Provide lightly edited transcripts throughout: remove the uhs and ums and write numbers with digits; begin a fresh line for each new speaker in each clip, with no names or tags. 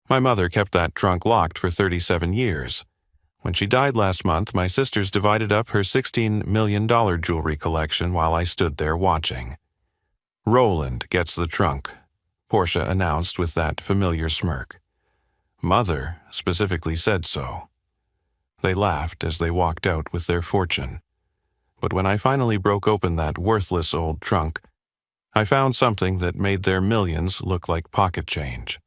My mother kept that trunk locked for 37 years. When she died last month, my sisters divided up her $16 million jewelry collection while I stood there watching. Roland gets the trunk, Portia announced with that familiar smirk. Mother specifically said so. They laughed as they walked out with their fortune. But when I finally broke open that worthless old trunk, I found something that made their millions look like pocket change.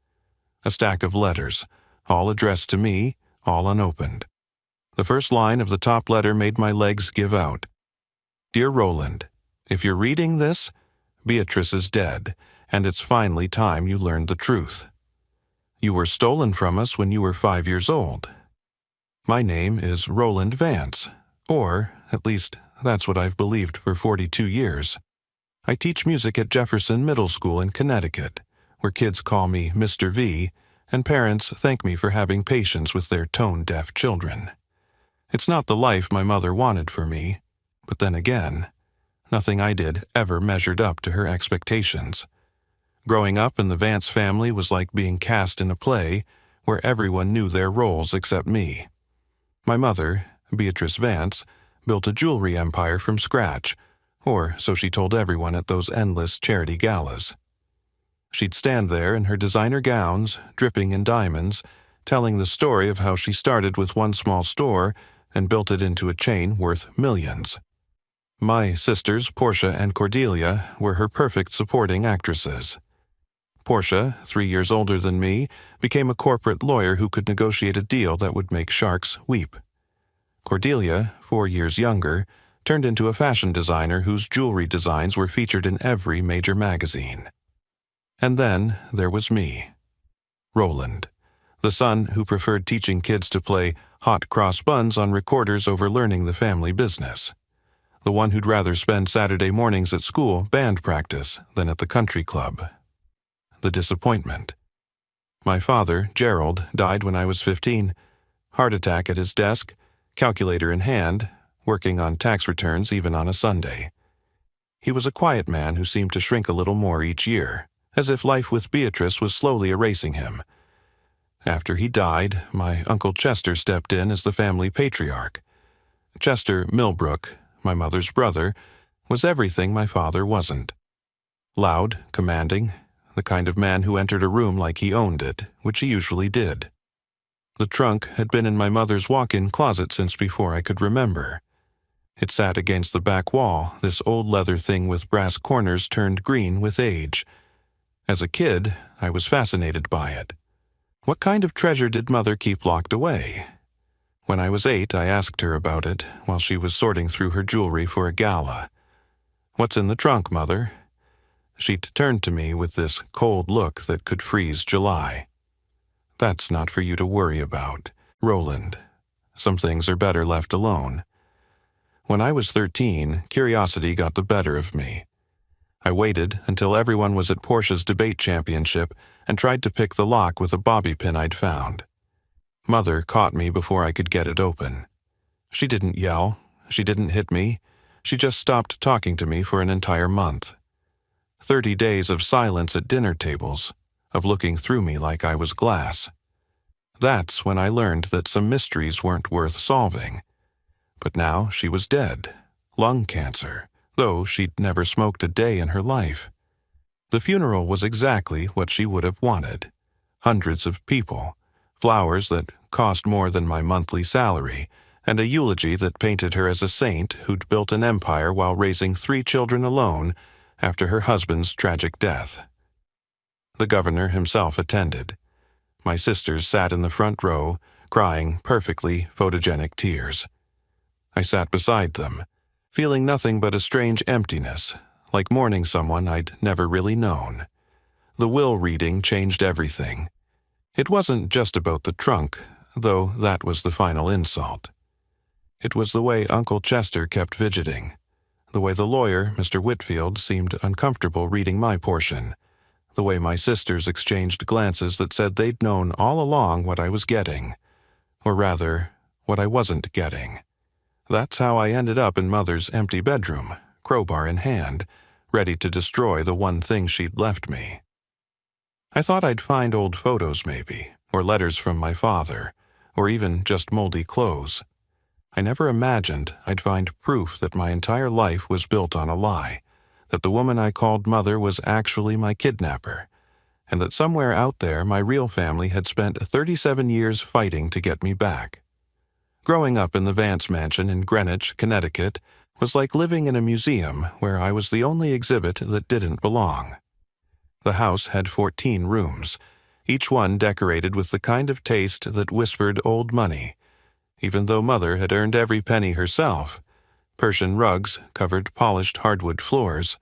A stack of letters, all addressed to me, all unopened. The first line of the top letter made my legs give out. Dear Roland, if you're reading this, Beatrice is dead, and it's finally time you learned the truth. You were stolen from us when you were 5 years old. My name is Roland Vance, or, at least, that's what I've believed for 42 years. I teach music at Jefferson Middle School in Connecticut, where kids call me Mr. V, and parents thank me for having patience with their tone-deaf children. It's not the life my mother wanted for me, but then again, nothing I did ever measured up to her expectations. Growing up in the Vance family was like being cast in a play where everyone knew their roles except me. My mother, Beatrice Vance, built a jewelry empire from scratch, or so she told everyone at those endless charity galas. She'd stand there in her designer gowns, dripping in diamonds, telling the story of how she started with one small store and built it into a chain worth millions. My sisters, Portia and Cordelia, were her perfect supporting actresses. Portia, 3 years older than me, became a corporate lawyer who could negotiate a deal that would make sharks weep. Cordelia, 4 years younger, turned into a fashion designer whose jewelry designs were featured in every major magazine. And then there was me, Roland, the son who preferred teaching kids to play hot cross buns on recorders over learning the family business. The one who'd rather spend Saturday mornings at school band practice than at the country club. The disappointment. My father, Gerald, died when I was 15. Heart attack at his desk, calculator in hand, working on tax returns even on a Sunday. He was a quiet man who seemed to shrink a little more each year, as if life with Beatrice was slowly erasing him. After he died, my Uncle Chester stepped in as the family patriarch. Chester Millbrook, my mother's brother, was everything my father wasn't. Loud, commanding, the kind of man who entered a room like he owned it, which he usually did. The trunk had been in my mother's walk-in closet since before I could remember. It sat against the back wall, this old leather thing with brass corners turned green with age. As a kid, I was fascinated by it. What kind of treasure did Mother keep locked away? When I was 8, I asked her about it while she was sorting through her jewelry for a gala. "What's in the trunk, Mother?" She'd turned to me with this cold look that could freeze July. "That's not for you to worry about, Roland. Some things are better left alone." When I was 13, curiosity got the better of me. I waited until everyone was at Portia's debate championship and tried to pick the lock with a bobby pin I'd found. Mother caught me before I could get it open. She didn't yell. She didn't hit me. She just stopped talking to me for an entire month. 30 days of silence at dinner tables, of looking through me like I was glass. That's when I learned that some mysteries weren't worth solving. But now she was dead, lung cancer, though she'd never smoked a day in her life. The funeral was exactly what she would have wanted. Hundreds of people, flowers that cost more than my monthly salary, and a eulogy that painted her as a saint who'd built an empire while raising 3 children alone after her husband's tragic death. The governor himself attended. My sisters sat in the front row, crying perfectly photogenic tears. I sat beside them, feeling nothing but a strange emptiness, like mourning someone I'd never really known. The will reading changed everything. It wasn't just about the trunk, though that was the final insult. It was the way Uncle Chester kept fidgeting, the way the lawyer, Mr. Whitfield, seemed uncomfortable reading my portion, the way my sisters exchanged glances that said they'd known all along what I was getting, or rather, what I wasn't getting. That's how I ended up in Mother's empty bedroom, crowbar in hand, ready to destroy the one thing she'd left me. I thought I'd find old photos maybe, or letters from my father, or even just moldy clothes. I never imagined I'd find proof that my entire life was built on a lie, that the woman I called mother was actually my kidnapper, and that somewhere out there my real family had spent 37 years fighting to get me back. Growing up in the Vance mansion in Greenwich, Connecticut, was like living in a museum where I was the only exhibit that didn't belong. The house had 14 rooms, each one decorated with the kind of taste that whispered old money, even though Mother had earned every penny herself. Persian rugs covered polished hardwood floors.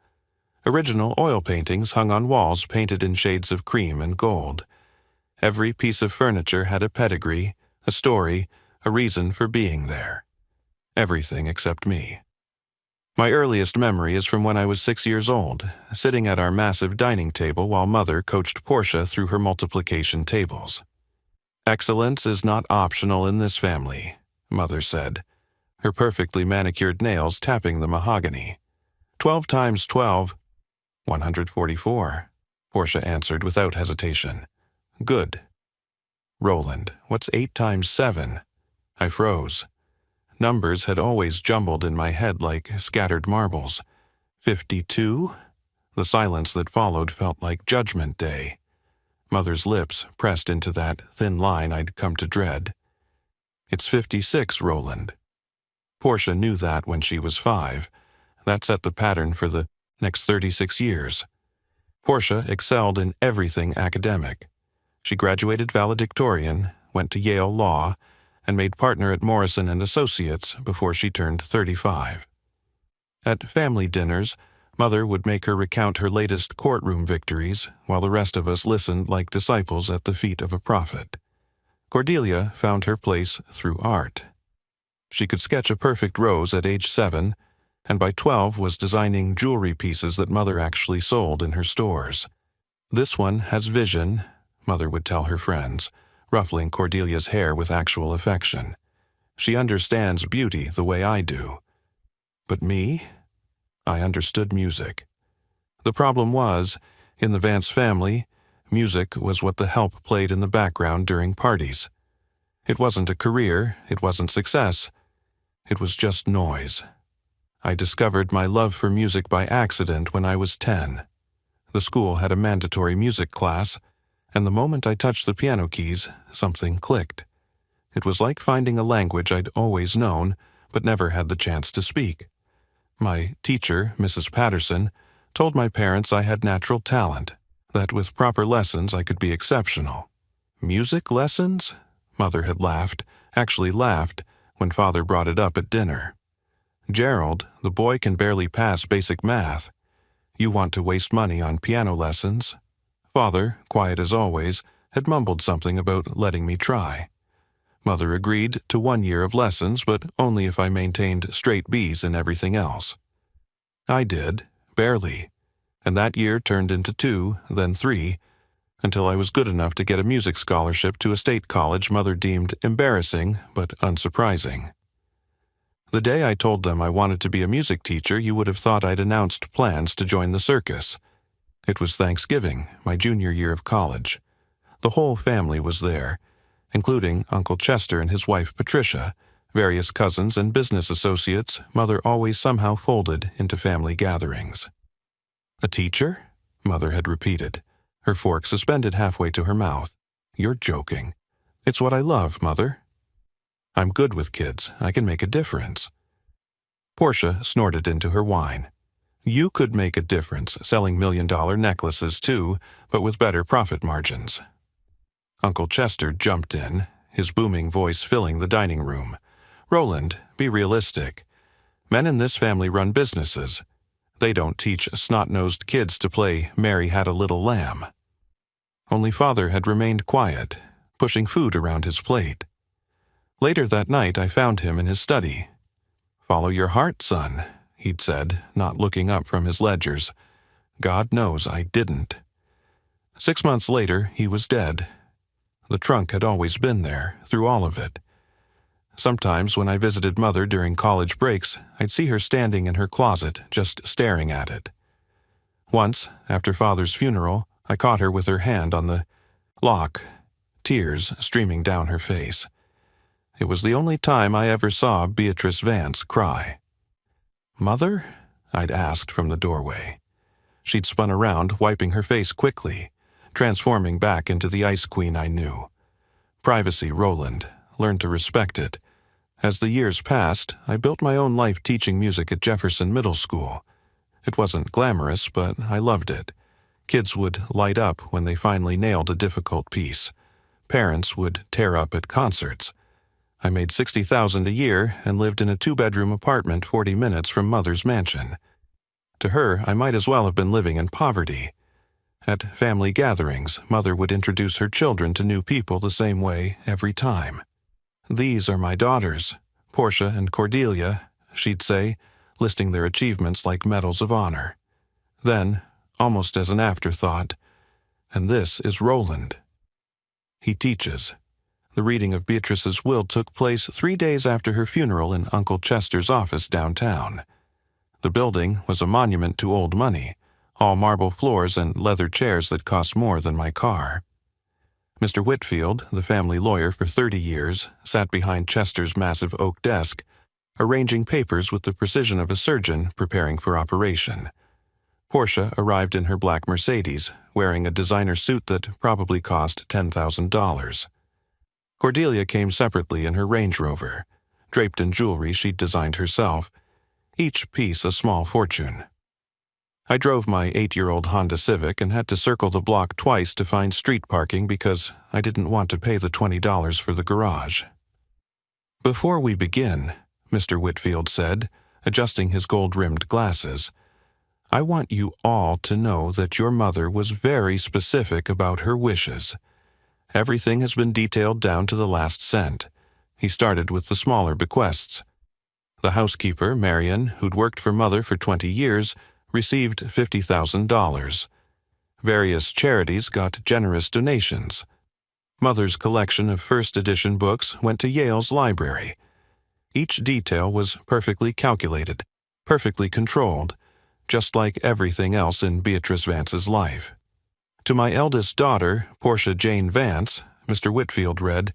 Original oil paintings hung on walls painted in shades of cream and gold. Every piece of furniture had a pedigree, a story, a reason for being there. Everything except me. My earliest memory is from when I was 6 years old, sitting at our massive dining table while Mother coached Portia through her multiplication tables. "Excellence is not optional in this family," Mother said, her perfectly manicured nails tapping the mahogany. 12 times 12, 144, Portia answered without hesitation. "Good." "Roland, what's 8 times 7? I froze. Numbers had always jumbled in my head like scattered marbles. 52? The silence that followed felt like Judgment Day. Mother's lips pressed into that thin line I'd come to dread. "It's 56, Roland." Portia knew that when she was 5. That set the pattern for the next 36 years. Portia excelled in everything academic. She graduated valedictorian, went to Yale Law, and made partner at Morrison & Associates before she turned 35. At family dinners, Mother would make her recount her latest courtroom victories, while the rest of us listened like disciples at the feet of a prophet. Cordelia found her place through art. She could sketch a perfect rose at age 7, and by 12 was designing jewelry pieces that Mother actually sold in her stores. "This one has vision," Mother would tell her friends, ruffling Cordelia's hair with actual affection. "She understands beauty the way I do." But me? I understood music. The problem was, in the Vance family, music was what the help played in the background during parties. It wasn't a career, it wasn't success. It was just noise. I discovered my love for music by accident when I was 10. The school had a mandatory music class, and the moment I touched the piano keys, something clicked. It was like finding a language I'd always known, but never had the chance to speak. My teacher, Mrs. Patterson, told my parents I had natural talent, that with proper lessons I could be exceptional. Music lessons? Mother had laughed, actually laughed, when Father brought it up at dinner. "Gerald, the boy can barely pass basic math. You want to waste money on piano lessons?" Father, quiet as always, had mumbled something about letting me try. Mother agreed to 1 year of lessons, but only if I maintained straight B's in everything else. I did, barely, and that year turned into 2, then 3, until I was good enough to get a music scholarship to a state college Mother deemed embarrassing but unsurprising. The day I told them I wanted to be a music teacher, you would have thought I'd announced plans to join the circus. It was Thanksgiving, my junior year of college. The whole family was there, including Uncle Chester and his wife Patricia, various cousins and business associates Mother always somehow folded into family gatherings. "A teacher?" Mother had repeated, her fork suspended halfway to her mouth. "You're joking." "It's what I love, Mother." "I'm good with kids. I can make a difference." Portia snorted into her wine. "You could make a difference selling $1,000,000 necklaces too, but with better profit margins." Uncle Chester jumped in, his booming voice filling the dining room. "Roland, be realistic. Men in this family run businesses. They don't teach snot-nosed kids to play Mary Had a Little Lamb." Only Father had remained quiet, pushing food around his plate. Later that night I found him in his study. "Follow your heart, son," he'd said, not looking up from his ledgers. God knows I didn't. 6 months later, he was dead. The trunk had always been there, through all of it. Sometimes when I visited Mother during college breaks, I'd see her standing in her closet, just staring at it. Once, after Father's funeral, I caught her with her hand on the lock. tears streaming down her face. It was the only time I ever saw Beatrice Vance cry. "Mother?" I'd asked from the doorway. She'd spun around, wiping her face quickly, transforming back into the Ice Queen I knew. Privacy, Roland. Learn to respect it. As the years passed, I built my own life teaching music at Jefferson Middle School. It wasn't glamorous, but I loved it. Kids would light up when they finally nailed a difficult piece. Parents would tear up at concerts. I made $60,000 a year and lived in a 2-bedroom apartment 40 minutes from Mother's mansion. To her, I might as well have been living in poverty. At family gatherings, Mother would introduce her children to new people the same way every time. "These are my daughters, Portia and Cordelia," she'd say, listing their achievements like medals of honor. Then, almost as an afterthought, "And this is Roland. He teaches." The reading of Beatrice's will took place 3 days after her funeral in Uncle Chester's office downtown. The building was a monument to old money, all marble floors and leather chairs that cost more than my car. Mr. Whitfield, the family lawyer for 30 years, sat behind Chester's massive oak desk, arranging papers with the precision of a surgeon preparing for operation. Portia arrived in her black Mercedes, wearing a designer suit that probably cost $10,000. Cordelia came separately in her Range Rover, draped in jewelry she'd designed herself, each piece a small fortune. I drove my 8-year-old Honda Civic and had to circle the block twice to find street parking because I didn't want to pay the $20 for the garage. "Before we begin," Mr. Whitfield said, adjusting his gold-rimmed glasses, "I want you all to know that your mother was very specific about her wishes. Everything has been detailed down to the last cent." He started with the smaller bequests. The housekeeper, Marion, who'd worked for Mother for 20 years, received $50,000. Various charities got generous donations. Mother's collection of first edition books went to Yale's library. Each detail was perfectly calculated, perfectly controlled, just like everything else in Beatrice Vance's life. To my eldest daughter, Portia Jane Vance, Mr. Whitfield read,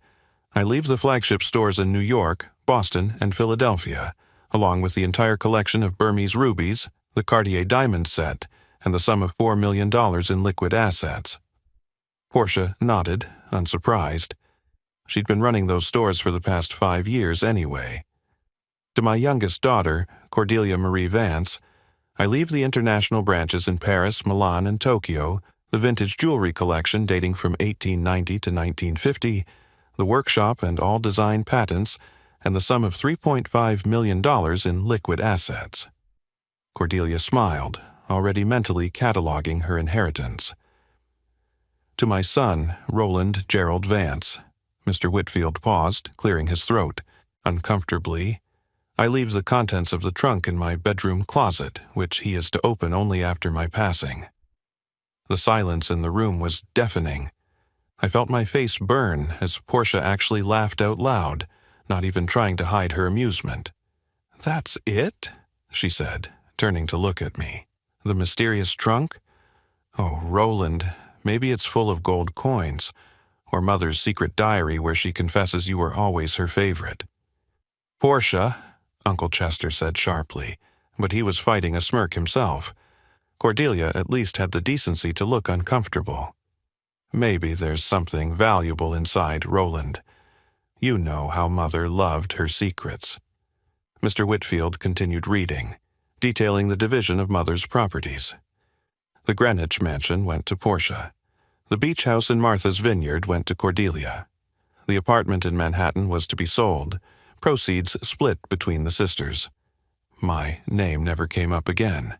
"I leave the flagship stores in New York, Boston, and Philadelphia, along with the entire collection of Burmese rubies, the Cartier diamond set, and the sum of $4 million in liquid assets." Portia nodded, unsurprised. She'd been running those stores for the past 5 years anyway. To my youngest daughter, Cordelia Marie Vance, "I leave the international branches in Paris, Milan, and Tokyo, the vintage jewelry collection dating from 1890 to 1950, the workshop and all design patents, and the sum of $3.5 million in liquid assets." Cordelia smiled, already mentally cataloging her inheritance. To my son, Roland Gerald Vance, Mr. Whitfield paused, clearing his throat. Uncomfortably, "I leave the contents of the trunk in my bedroom closet, which he is to open only after my passing." The silence in the room was deafening. I felt my face burn as Portia actually laughed out loud, not even trying to hide her amusement. "That's it?" she said, turning to look at me. "The mysterious trunk? Oh, Roland, maybe it's full of gold coins, or Mother's secret diary where she confesses you were always her favorite." "Portia," Uncle Chester said sharply, but he was fighting a smirk himself. Cordelia at least had the decency to look uncomfortable. "Maybe there's something valuable inside, Roland. You know how Mother loved her secrets." Mr. Whitfield continued reading, detailing the division of Mother's properties. The Greenwich mansion went to Portia. The beach house in Martha's Vineyard went to Cordelia. The apartment in Manhattan was to be sold, proceeds split between the sisters. My name never came up again.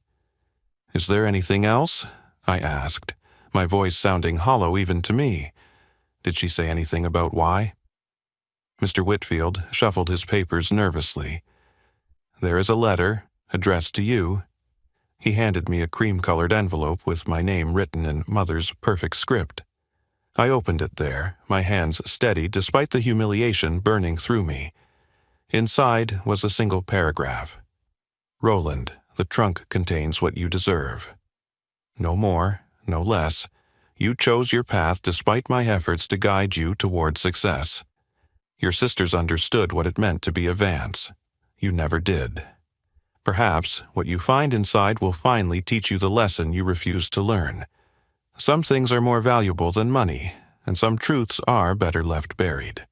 "Is there anything else?" I asked, my voice sounding hollow even to me. Did she say anything about why? Mr. Whitfield shuffled his papers nervously. "There is a letter, addressed to you." He handed me a cream-colored envelope with my name written in Mother's perfect script. I opened it there, my hands steady despite the humiliation burning through me. Inside was a single paragraph. "Roland, the trunk contains what you deserve. No more, no less. You chose your path despite my efforts to guide you toward success. Your sisters understood what it meant to be a Vance. You never did. Perhaps what you find inside will finally teach you the lesson you refused to learn. Some things are more valuable than money, and some truths are better left buried."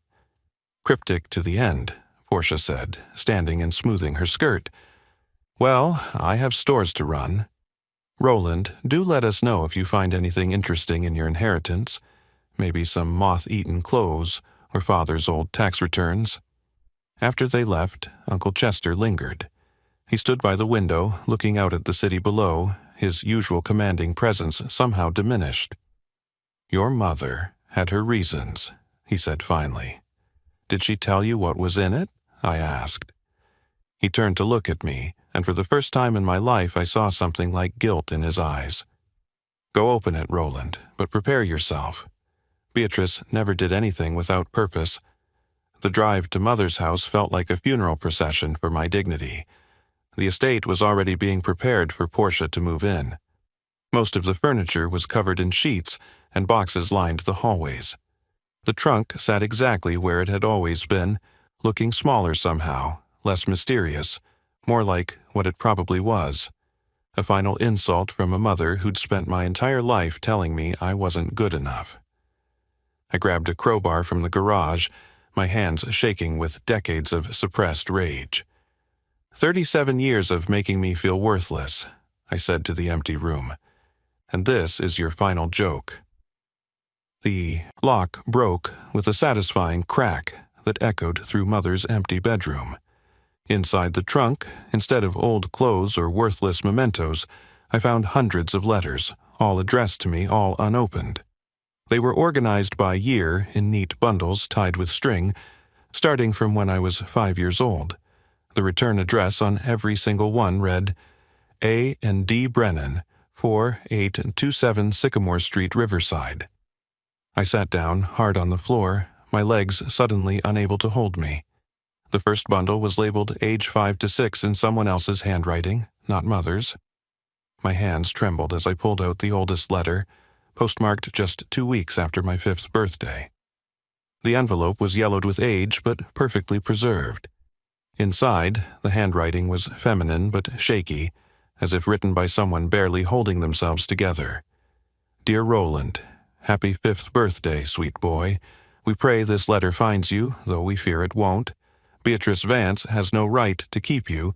"Cryptic to the end," Portia said, standing and smoothing her skirt. "Well, I have stores to run. Roland, do let us know if you find anything interesting in your inheritance. Maybe some moth-eaten clothes or father's old tax returns." After they left, Uncle Chester lingered. He stood by the window, looking out at the city below, his usual commanding presence somehow diminished. "Your mother had her reasons," he said finally. "Did she tell you what was in it?" I asked. He turned to look at me, and for the first time in my life I saw something like guilt in his eyes. "Go open it, Roland, but prepare yourself. Beatrice never did anything without purpose. The drive to Mother's house felt like a funeral procession for my dignity. The estate was already being prepared for Portia to move in. Most of the furniture was covered in sheets, and boxes lined the hallways. The trunk sat exactly where it had always been, looking smaller somehow, less mysterious, more like what it probably was. A final insult from a mother who'd spent my entire life telling me I wasn't good enough. I grabbed a crowbar from the garage, my hands shaking with decades of suppressed rage. 37 years of making me feel worthless, I said to the empty room. And this is your final joke. The lock broke with a satisfying crack that echoed through Mother's empty bedroom. Inside the trunk, instead of old clothes or worthless mementos, I found hundreds of letters, all addressed to me, all unopened. They were organized by year in neat bundles tied with string, starting from when I was 5 years old. The return address on every single one read, A. and D. Brennan, 4827 Sycamore Street, Riverside. I sat down, hard on the floor, my legs suddenly unable to hold me. The first bundle was labeled age 5 to 6 in someone else's handwriting, not Mother's. My hands trembled as I pulled out the oldest letter, postmarked just 2 weeks after my 5th birthday. The envelope was yellowed with age, but perfectly preserved. Inside, the handwriting was feminine but shaky, as if written by someone barely holding themselves together. "Dear Roland, happy 5th birthday, sweet boy. We pray this letter finds you, though we fear it won't. Beatrice Vance has no right to keep you.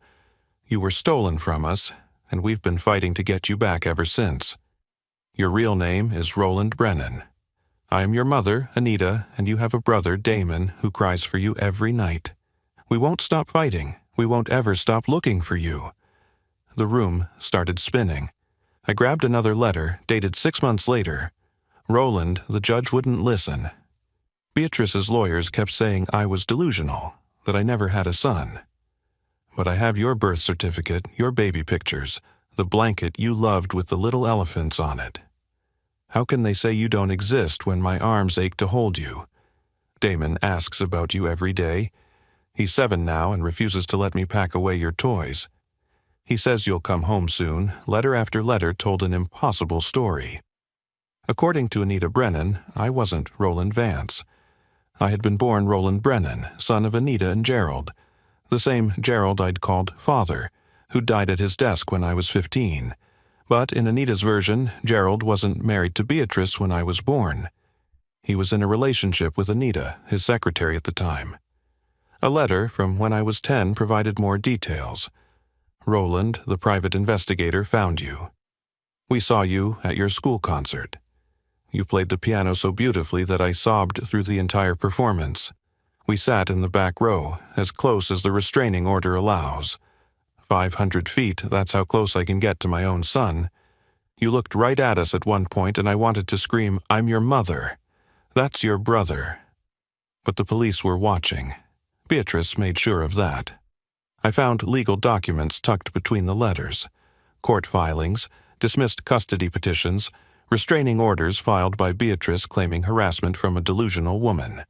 You were stolen from us, and we've been fighting to get you back ever since. Your real name is Roland Brennan. I am your mother, Anita, and you have a brother, Damon, who cries for you every night. We won't stop fighting. We won't ever stop looking for you." The room started spinning. I grabbed another letter, dated 6 months later. "Roland, the judge wouldn't listen. Beatrice's lawyers kept saying I was delusional, that I never had a son. But I have your birth certificate, your baby pictures, the blanket you loved with the little elephants on it. How can they say you don't exist when my arms ache to hold you? Damon asks about you every day. He's 7 now and refuses to let me pack away your toys. He says you'll come home soon. Letter after letter told an impossible story. According to Anita Brennan, I wasn't Roland Vance. I had been born Roland Brennan, son of Anita and Gerald, the same Gerald I'd called father, who died at his desk when I was 15. But in Anita's version, Gerald wasn't married to Beatrice when I was born. He was in a relationship with Anita, his secretary at the time. A letter from when I was 10 provided more details. Roland, the private investigator, found you. We saw you at your school concert. You played the piano so beautifully that I sobbed through the entire performance. We sat in the back row, as close as the restraining order allows. 500 feet, that's how close I can get to my own son. You looked right at us at one point and I wanted to scream, "I'm your mother. That's your brother." But the police were watching. Beatrice made sure of that. I found legal documents tucked between the letters. Court filings, dismissed custody petitions, restraining orders filed by Beatrice claiming harassment from a delusional woman.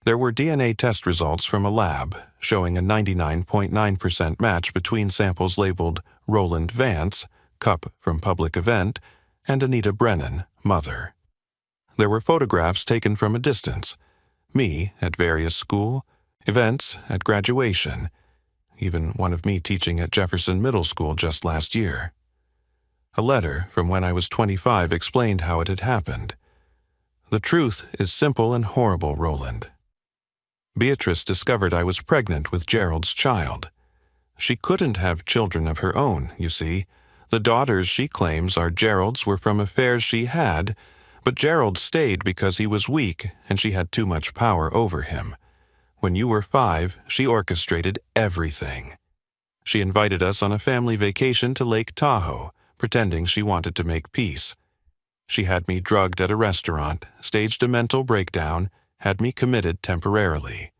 There were DNA test results from a lab showing a 99.9% match between samples labeled Roland Vance, cup from public event, and Anita Brennan, mother. There were photographs taken from a distance, me at various school events, at graduation, even one of me teaching at Jefferson Middle School just last year. A letter from when I was 25 explained how it had happened. The truth is simple and horrible, Roland. Beatrice discovered I was pregnant with Gerald's child. She couldn't have children of her own, you see. The daughters she claims are Gerald's were from affairs she had, but Gerald stayed because he was weak and she had too much power over him. When you were 5, she orchestrated everything. She invited us on a family vacation to Lake Tahoe, pretending she wanted to make peace. She had me drugged at a restaurant, staged a mental breakdown, had me committed temporarily.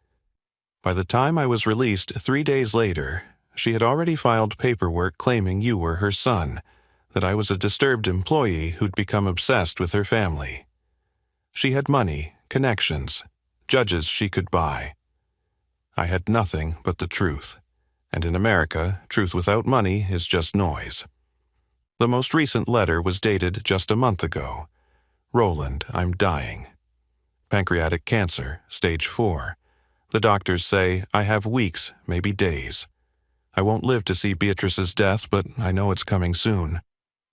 By the time I was released 3 days later, she had already filed paperwork claiming you were her son, that I was a disturbed employee who'd become obsessed with her family. She had money, connections, judges she could buy. I had nothing but the truth, and in America, truth without money is just noise. The most recent letter was dated just a month ago. Roland, I'm dying. Pancreatic cancer, stage 4. The doctors say I have weeks, maybe days. I won't live to see Beatrice's death, but I know it's coming soon.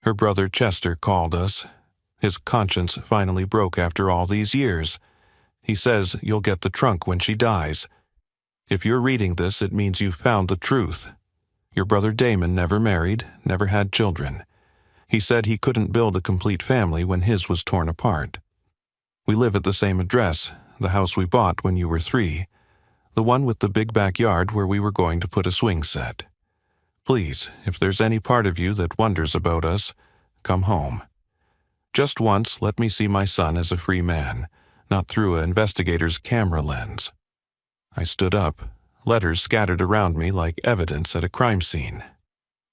Her brother Chester called us. His conscience finally broke after all these years. He says you'll get the trunk when she dies. If you're reading this, it means you've found the truth. Your brother Damon never married, never had children. He said he couldn't build a complete family when his was torn apart. We live at the same address, the house we bought when you were 3, the one with the big backyard where we were going to put a swing set. Please, if there's any part of you that wonders about us, come home. Just once, let me see my son as a free man, not through an investigator's camera lens. I stood up, letters scattered around me like evidence at a crime scene.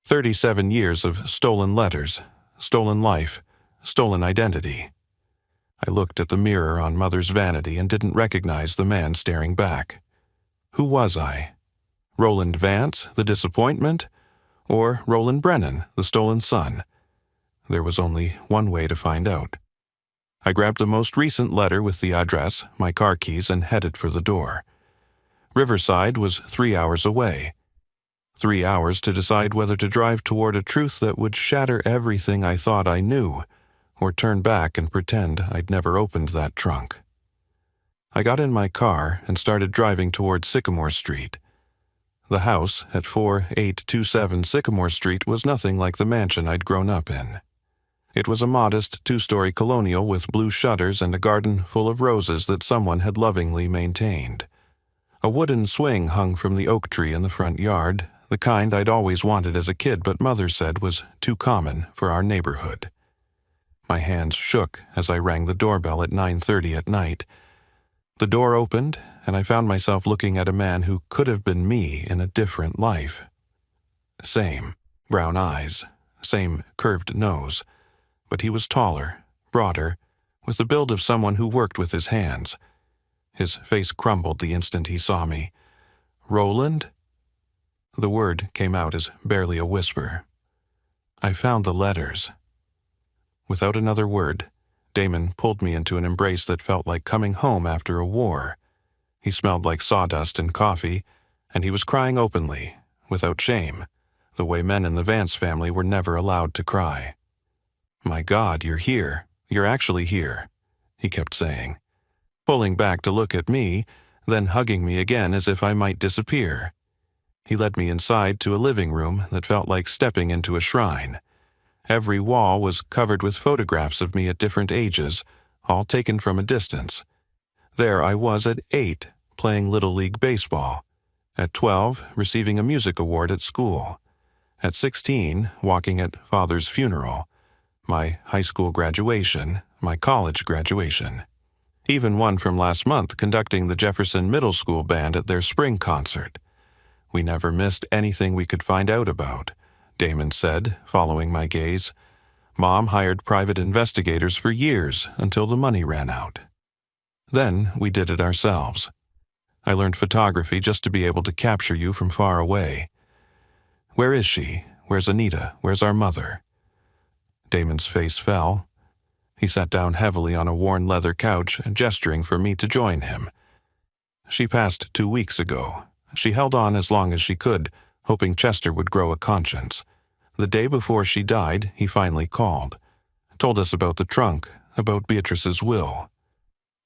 37 years of stolen letters, stolen life, stolen identity. I looked at the mirror on Mother's vanity and didn't recognize the man staring back. Who was I? Roland Vance, the disappointment? Or Roland Brennan, the stolen son? There was only one way to find out. I grabbed the most recent letter with the address, my car keys, and headed for the door. Riverside was 3 hours away. 3 hours to decide whether to drive toward a truth that would shatter everything I thought I knew, or turn back and pretend I'd never opened that trunk. I got in my car and started driving toward Sycamore Street. The house at 4827 Sycamore Street was nothing like the mansion I'd grown up in. It was a modest 2-story colonial with blue shutters and a garden full of roses that someone had lovingly maintained. A wooden swing hung from the oak tree in the front yard, the kind I'd always wanted as a kid but Mother said was too common for our neighborhood. My hands shook as I rang the doorbell at 9:30 at night. The door opened, and I found myself looking at a man who could have been me in a different life. Same brown eyes, same curved nose, but he was taller, broader, with the build of someone who worked with his hands. His face crumbled the instant he saw me. "Roland?" The word came out as barely a whisper. "I found the letters." Without another word, Damon pulled me into an embrace that felt like coming home after a war. He smelled like sawdust and coffee, and he was crying openly, without shame, the way men in the Vance family were never allowed to cry. "My God, you're here. You're actually here," he kept saying, pulling back to look at me, then hugging me again as if I might disappear. He led me inside to a living room that felt like stepping into a shrine. Every wall was covered with photographs of me at different ages, all taken from a distance. There I was at 8, playing Little League Baseball. At 12, receiving a music award at school. At 16, walking at Father's funeral. My high school graduation, my college graduation. Even one from last month conducting the Jefferson Middle School band at their spring concert. We never missed anything we could find out about, Damon said, following my gaze. Mom hired private investigators for years until the money ran out. Then we did it ourselves. I learned photography just to be able to capture you from far away. Where is she? Where's Anita? Where's our mother? Damon's face fell. He sat down heavily on a worn leather couch, gesturing for me to join him. She passed 2 weeks ago. She held on as long as she could, hoping Chester would grow a conscience. The day before she died, he finally called. Told us about the trunk, about Beatrice's will.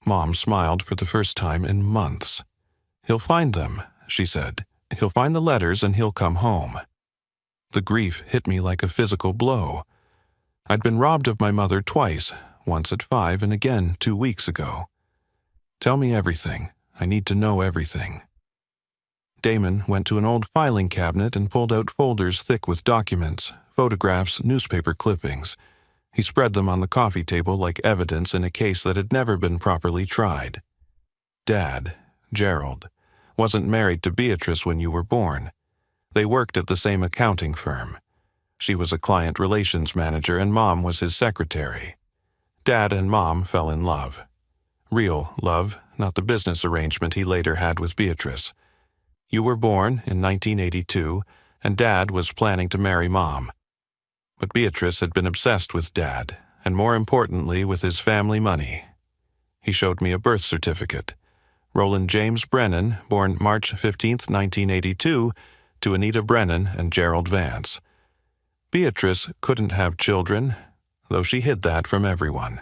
Mom smiled for the first time in months. "He'll find them," she said. "He'll find the letters and he'll come home." The grief hit me like a physical blow. I'd been robbed of my mother twice, once at 5 and again 2 weeks ago. "Tell me everything. I need to know everything." Damon went to an old filing cabinet and pulled out folders thick with documents, photographs, newspaper clippings. He spread them on the coffee table like evidence in a case that had never been properly tried. "Dad, Gerald, wasn't married to Beatrice when you were born. They worked at the same accounting firm. She was a client relations manager and Mom was his secretary. Dad and Mom fell in love. Real love, not the business arrangement he later had with Beatrice. You were born in 1982, and Dad was planning to marry Mom. But Beatrice had been obsessed with Dad, and more importantly with his family money. He showed me a birth certificate. Roland James Brennan, born March 15, 1982, to Anita Brennan and Gerald Vance. Beatrice couldn't have children, though she hid that from everyone.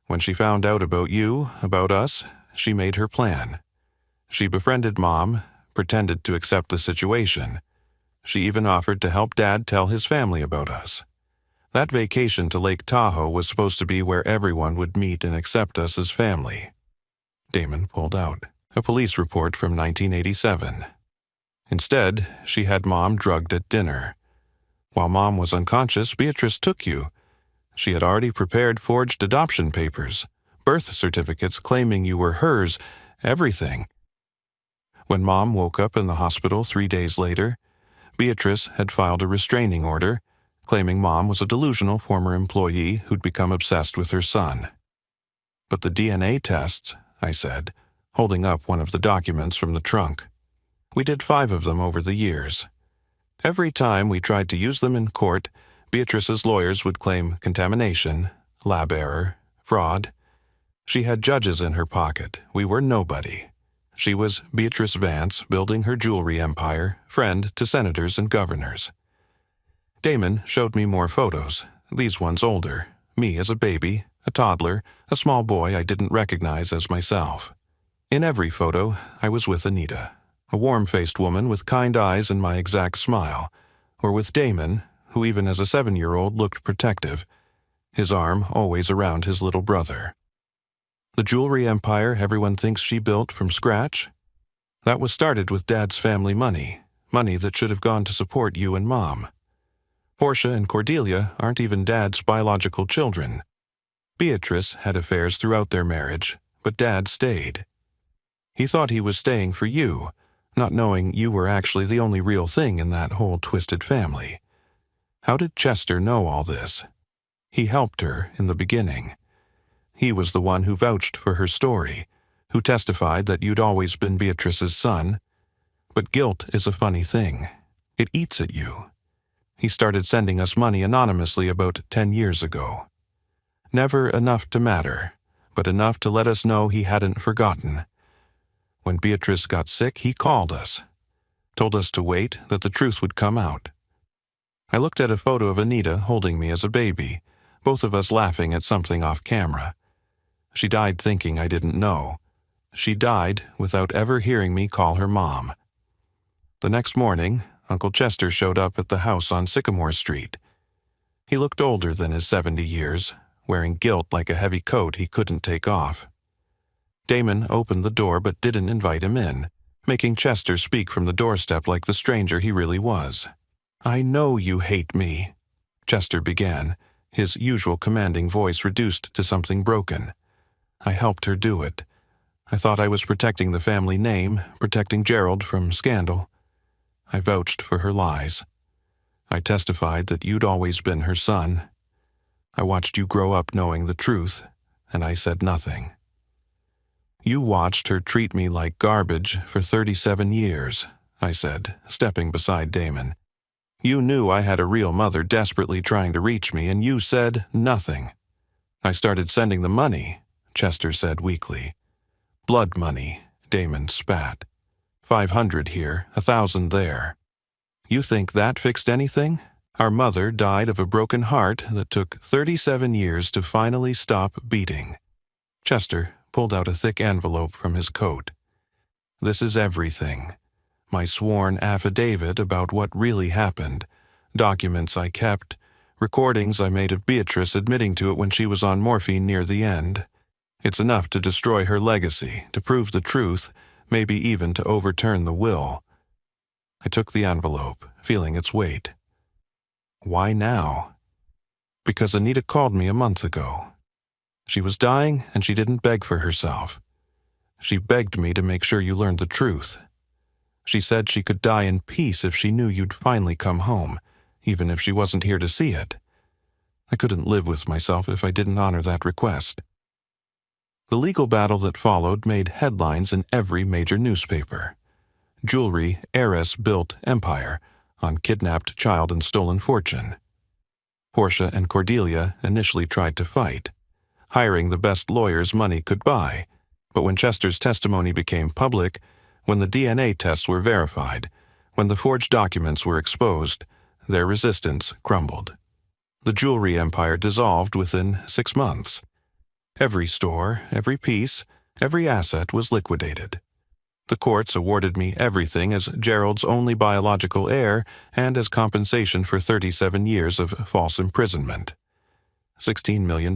When she found out about you, about us, she made her plan. She befriended Mom, pretended to accept the situation. She even offered to help Dad tell his family about us. That vacation to Lake Tahoe was supposed to be where everyone would meet and accept us as family. Damon pulled out a police report from 1987. Instead, she had Mom drugged at dinner. While Mom was unconscious, Beatrice took you. She had already prepared forged adoption papers, birth certificates claiming you were hers, everything. When Mom woke up in the hospital 3 days later, Beatrice had filed a restraining order, claiming Mom was a delusional former employee who'd become obsessed with her son. "But the DNA tests," I said, holding up one of the documents from the trunk. "We did 5 of them over the years. Every time we tried to use them in court, Beatrice's lawyers would claim contamination, lab error, fraud. She had judges in her pocket. We were nobody. She was Beatrice Vance, building her jewelry empire, friend to senators and governors." Damon showed me more photos, these ones older, me as a baby, a toddler, a small boy I didn't recognize as myself. In every photo, I was with Anita, a warm-faced woman with kind eyes and my exact smile, or with Damon, who even as a 7-year-old looked protective, his arm always around his little brother. The jewelry empire everyone thinks she built from scratch? That was started with Dad's family money, money that should have gone to support you and Mom. Portia and Cordelia aren't even Dad's biological children. Beatrice had affairs throughout their marriage, but Dad stayed. He thought he was staying for you, not knowing you were actually the only real thing in that whole twisted family. How did Chester know all this? He helped her in the beginning. He was the one who vouched for her story, who testified that you'd always been Beatrice's son. But guilt is a funny thing. It eats at you. He started sending us money anonymously about 10 years ago. Never enough to matter, but enough to let us know he hadn't forgotten. When Beatrice got sick, he called us, told us to wait, that the truth would come out. I looked at a photo of Anita holding me as a baby, both of us laughing at something off camera. She died thinking I didn't know. She died without ever hearing me call her Mom. The next morning, Uncle Chester showed up at the house on Sycamore Street. He looked older than his 70 years, wearing guilt like a heavy coat he couldn't take off. Damon opened the door but didn't invite him in, making Chester speak from the doorstep like the stranger he really was. "I know you hate me," Chester began, his usual commanding voice reduced to something broken. "I helped her do it. I thought I was protecting the family name, protecting Gerald from scandal. I vouched for her lies. I testified that you'd always been her son. I watched you grow up knowing the truth, and I said nothing. You watched her treat me like garbage for 37 years, I said, stepping beside Damon. You knew I had a real mother desperately trying to reach me, and you said nothing. I started sending the money, Chester said weakly. Blood money, Damon spat. 500 here, 1,000 there. You think that fixed anything? Our mother died of a broken heart that took 37 years to finally stop beating. Chester pulled out a thick envelope from his coat. This is everything. My sworn affidavit about what really happened, documents I kept, recordings I made of Beatrice admitting to it when she was on morphine near the end. It's enough to destroy her legacy, to prove the truth, maybe even to overturn the will. I took the envelope, feeling its weight. Why now? Because Anita called me a month ago. She was dying, and she didn't beg for herself. She begged me to make sure you learned the truth. She said she could die in peace if she knew you'd finally come home, even if she wasn't here to see it. I couldn't live with myself if I didn't honor that request. The legal battle that followed made headlines in every major newspaper. Jewelry heiress built empire on kidnapped child and stolen fortune. Portia and Cordelia initially tried to fight, hiring the best lawyers money could buy, but when Chester's testimony became public, when the DNA tests were verified, when the forged documents were exposed, their resistance crumbled. The jewelry empire dissolved within 6 months. Every store, every piece, every asset was liquidated. The courts awarded me everything as Gerald's only biological heir and as compensation for 37 years of false imprisonment. $16 million,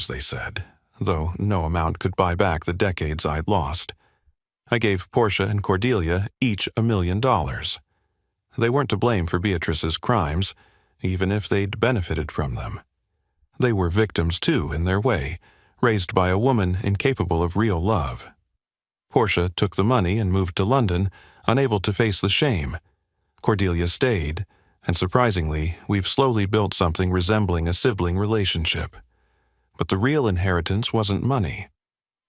they said, though no amount could buy back the decades I'd lost. I gave Portia and Cordelia each $1 million. They weren't to blame for Beatrice's crimes, even if they'd benefited from them. They were victims too, in their way, raised by a woman incapable of real love. Portia took the money and moved to London, unable to face the shame. Cordelia stayed, and surprisingly, we've slowly built something resembling a sibling relationship. But the real inheritance wasn't money.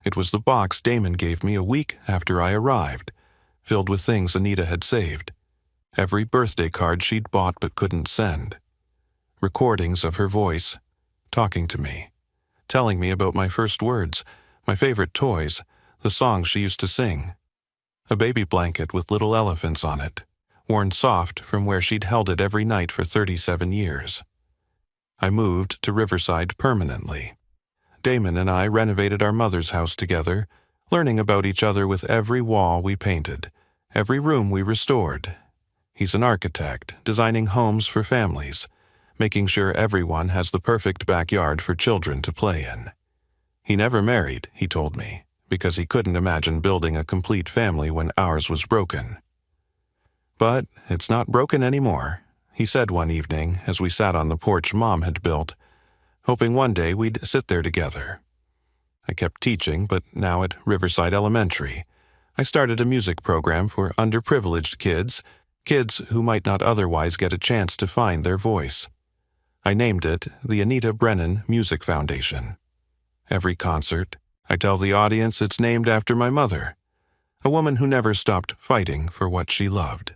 It was the box Damon gave me a week after I arrived, filled with things Anita had saved. Every birthday card she'd bought but couldn't send. Recordings of her voice, talking to me, telling me about my first words, my favorite toys, the songs she used to sing. A baby blanket with little elephants on it, worn soft from where she'd held it every night for 37 years. I moved to Riverside permanently. Damon and I renovated our mother's house together, learning about each other with every wall we painted, every room we restored. He's an architect, designing homes for families, making sure everyone has the perfect backyard for children to play in. He never married, he told me, because he couldn't imagine building a complete family when ours was broken. But it's not broken anymore, he said one evening as we sat on the porch Mom had built, hoping one day we'd sit there together. I kept teaching, but now at Riverside Elementary. I started a music program for underprivileged kids who might not otherwise get a chance to find their voice. I named it the Anita Brennan Music Foundation. Every concert, I tell the audience it's named after my mother, a woman who never stopped fighting for what she loved.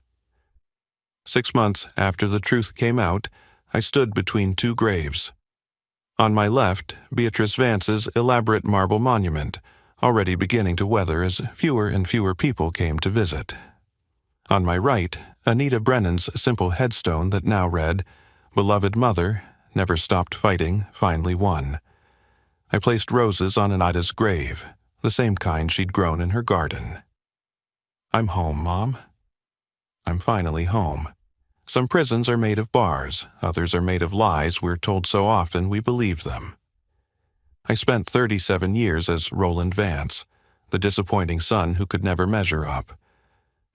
6 months after the truth came out, I stood between 2 graves. On my left, Beatrice Vance's elaborate marble monument, already beginning to weather as fewer and fewer people came to visit. On my right, Anita Brennan's simple headstone that now read, "Beloved Mother, never stopped fighting, finally won." I placed roses on Anita's grave, the same kind she'd grown in her garden. I'm home, Mom. I'm finally home. Some prisons are made of bars, others are made of lies we're told so often we believe them. I spent 37 years as Roland Vance, the disappointing son who could never measure up.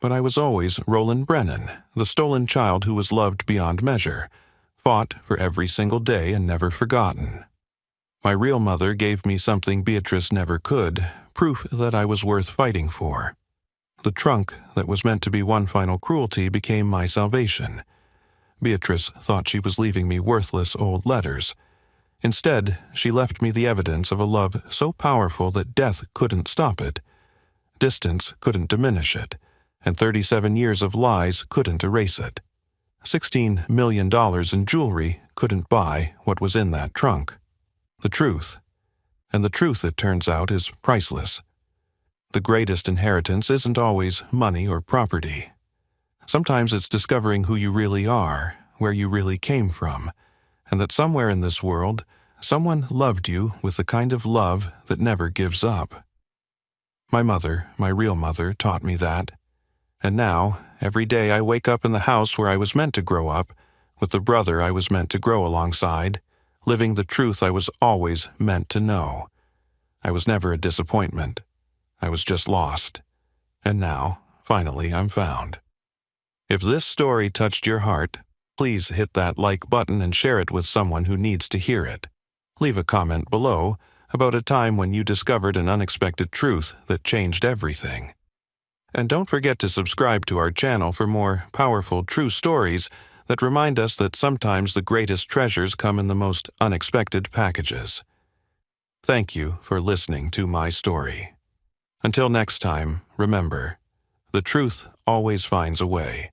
But I was always Roland Brennan, the stolen child who was loved beyond measure, fought for every single day and never forgotten. My real mother gave me something Beatrice never could, proof that I was worth fighting for. The trunk that was meant to be one final cruelty became my salvation. Beatrice thought she was leaving me worthless old letters. Instead, she left me the evidence of a love so powerful that death couldn't stop it, distance couldn't diminish it, and 37 years of lies couldn't erase it. $16 million in jewelry couldn't buy what was in that trunk. The truth, And the truth, it turns out, is priceless. The greatest inheritance isn't always money or property. Sometimes it's discovering who you really are, where you really came from, and that somewhere in this world, someone loved you with the kind of love that never gives up. My mother, my real mother, taught me that. And now, every day I wake up in the house where I was meant to grow up, with the brother I was meant to grow alongside, living the truth I was always meant to know. I was never a disappointment. I was just lost. And now, finally, I'm found. If this story touched your heart, please hit that like button and share it with someone who needs to hear it. Leave a comment below about a time when you discovered an unexpected truth that changed everything. And don't forget to subscribe to our channel for more powerful true stories that remind us that sometimes the greatest treasures come in the most unexpected packages. Thank you for listening to my story. Until next time, remember, the truth always finds a way.